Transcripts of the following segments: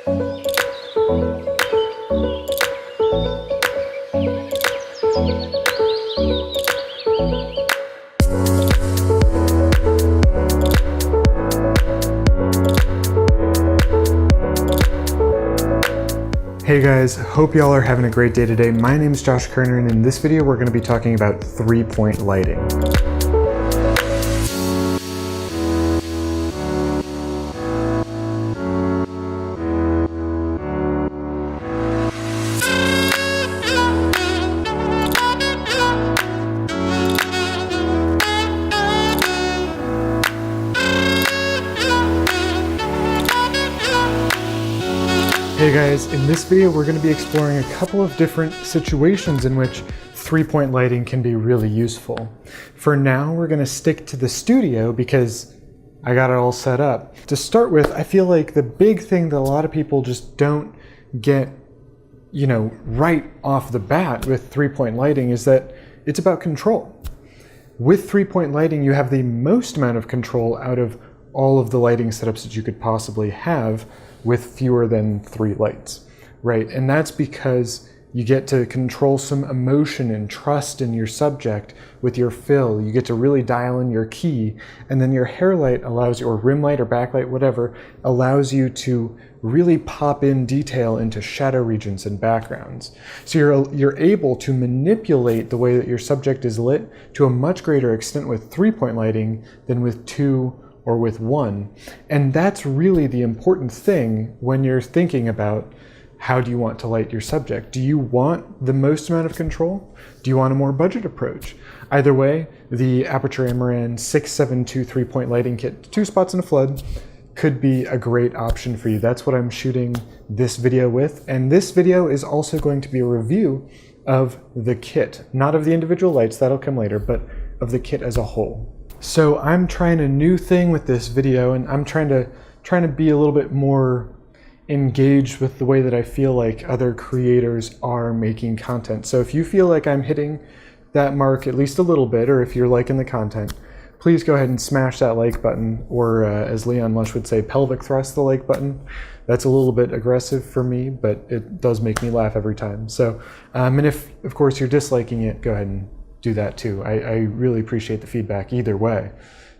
Hey guys, hope y'all are having a great day today. My name is Josh Koerner, and in this video we're going to be talking about 3-point lighting. Hey guys, in this video we're going to be exploring a couple of different situations in which 3-point lighting can be really useful. For now, we're going to stick to the studio because I got it all set up. To start with, I feel like the big thing that a lot of people just don't get, right off the bat with 3-point lighting is that it's about control. With 3-point lighting, you have the most amount of control out of all of the lighting setups that you could possibly have with fewer than 3 lights, right? And that's because you get to control some emotion and trust in your subject with your fill. You get to really dial in your key, and then your hair light allows you, or rim light or backlight, whatever, allows you to really pop in detail into shadow regions and backgrounds. So you're able to manipulate the way that your subject is lit to a much greater extent with 3-point lighting than with 2 or with 1. And that's really the important thing when you're thinking about how do you want to light your subject. Do you want the most amount of control? Do you want a more budget approach? Either way, the Aputure Amaran 672 3-point lighting kit, 2 spots and a flood, could be a great option for you. That's what I'm shooting this video with. And this video is also going to be a review of the kit, not of the individual lights, that'll come later, but of the kit as a whole. So I'm trying a new thing with this video, and I'm trying to be a little bit more engaged with the way that I feel like other creators are making content. So if you feel like I'm hitting that mark at least a little bit, or if you're liking the content, please go ahead and smash that like button, or as Leon Lush would say, pelvic thrust the like button. That's a little bit aggressive for me, but it does make me laugh every time. So, and if, of course, you're disliking it, go ahead and do that too. I really appreciate the feedback either way.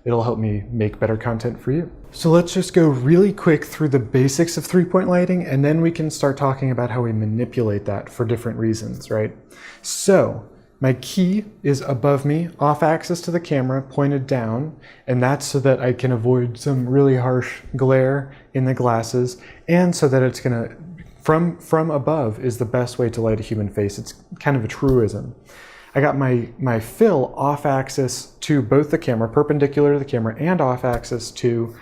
It'll help me make better content for you. So let's just go really quick through the basics of 3-point lighting, and then we can start talking about how we manipulate that for different reasons, right? So my key is above me, off axis to the camera, pointed down, and that's so that I can avoid some really harsh glare in the glasses, and so that it's gonna, from above is the best way to light a human face. It's kind of a truism. I got my fill off axis to both the camera, perpendicular to the camera, and off axis to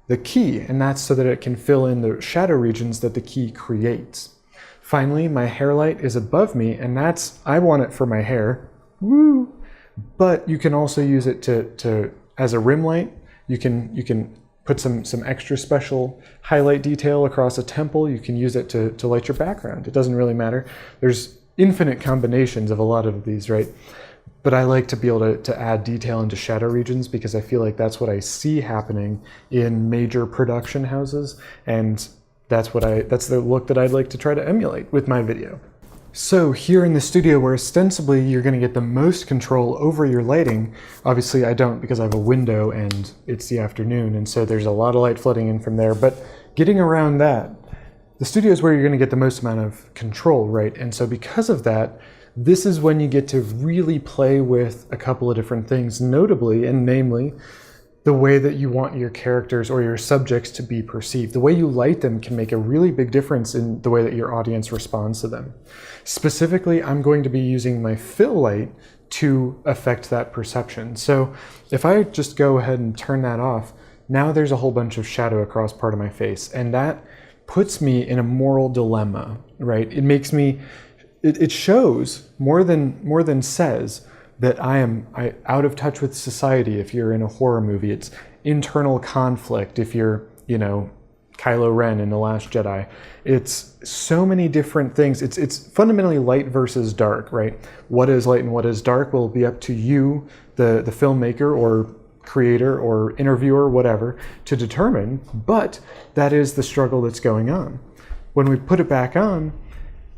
the key, and that's so that it can fill in the shadow regions that the key creates. Finally, my hair light is above me, and I want it for my hair, woo! But you can also use it to as a rim light. You can put some extra special highlight detail across a temple. You can use it to light your background. It doesn't really matter. There's infinite combinations of a lot of these, right? But I like to be able to add detail into shadow regions because I feel like that's what I see happening in major production houses, and that's the look that I'd like to try to emulate with my video. So here in the studio, where ostensibly you're going to get the most control over your lighting, obviously I don't, because I have a window and it's the afternoon, and so there's a lot of light flooding in from there, but getting around that, the studio is where you're going to get the most amount of control, right? And so because of that, this is when you get to really play with a couple of different things, notably and namely the way that you want your characters or your subjects to be perceived. The way you light them can make a really big difference in the way that your audience responds to them. Specifically, I'm going to be using my fill light to affect that perception. So if I just go ahead and turn that off, now there's a whole bunch of shadow across part of my face, and that puts me in a moral dilemma, right? It makes me, it shows more than says that I am out of touch with society. If you're in a horror movie, it's internal conflict. If you're, Kylo Ren in The Last Jedi, it's so many different things. It's fundamentally light versus dark, right? What is light and what is dark will be up to you, the filmmaker or creator or interviewer, whatever, to determine, but that is the struggle that's going on. when we put it back on,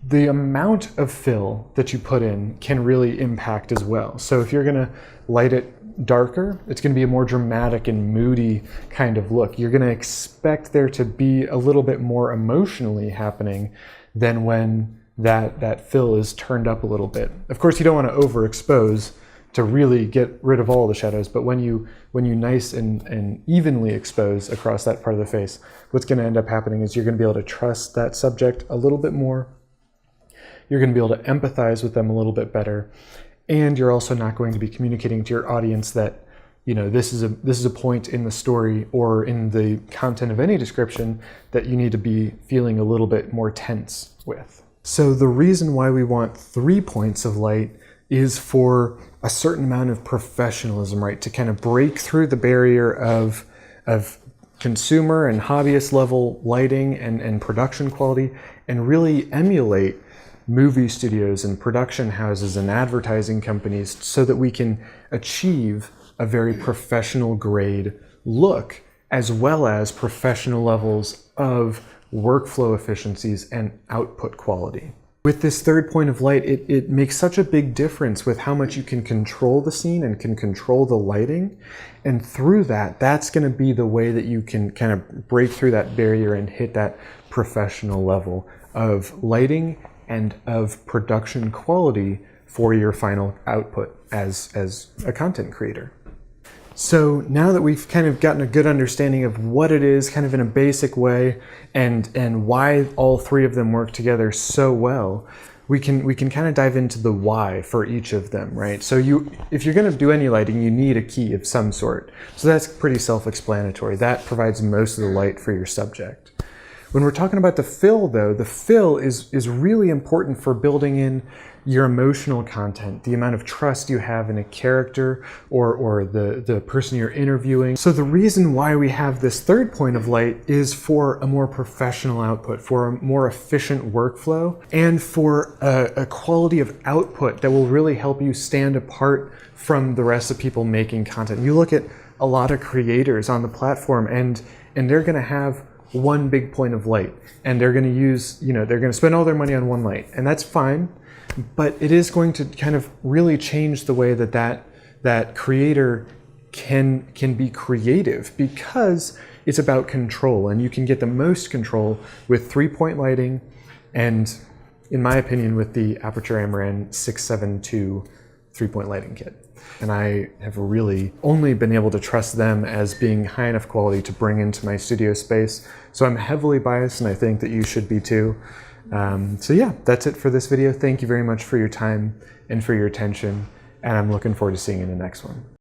the amount of fill that you put in can really impact as well. So if you're gonna light it darker, it's gonna be a more dramatic and moody kind of look. You're gonna expect there to be a little bit more emotionally happening than when that fill is turned up a little bit. Of course, you don't wanna overexpose to really get rid of all the shadows, but when you nice and evenly expose across that part of the face, what's gonna end up happening is you're gonna be able to trust that subject a little bit more. You're going to be able to empathize with them a little bit better, and you're also not going to be communicating to your audience that, you know, this is a point in the story or in the content of any description that you need to be feeling a little bit more tense with. So the reason why we want 3 points of light is for a certain amount of professionalism, right? To kind of break through the barrier of consumer and hobbyist level lighting and production quality, and really emulate movie studios and production houses and advertising companies so that we can achieve a very professional grade look, as well as professional levels of workflow efficiencies and output quality. With this 3rd point of light, it makes such a big difference with how much you can control the scene and can control the lighting. And through that, that's going to be the way that you can kind of break through that barrier and hit that professional level of lighting and of production quality for your final output as a content creator. So now that we've kind of gotten a good understanding of what it is kind of in a basic way and why all 3 of them work together so well, we can kind of dive into the why for each of them, right? So if you're going to do any lighting, you need a key of some sort. So that's pretty self-explanatory. That provides most of the light for your subject. When we're talking about the fill, though, the fill is really important for building in your emotional content, the amount of trust you have in a character or the person you're interviewing. So the reason why we have this 3rd point of light is for a more professional output, for a more efficient workflow, and for a quality of output that will really help you stand apart from the rest of people making content. You look at a lot of creators on the platform and they're gonna have one big point of light, and they're going to use, they're going to spend all their money on one light, and that's fine, but it is going to kind of really change the way that creator can be creative, because it's about control, and you can get the most control with 3-point lighting, and in my opinion, with the Aputure Amaran 672 3-point lighting kit. And I have really only been able to trust them as being high enough quality to bring into my studio space. So I'm heavily biased, and I think that you should be too. So yeah, that's it for this video. Thank you very much for your time and for your attention, and I'm looking forward to seeing you in the next one.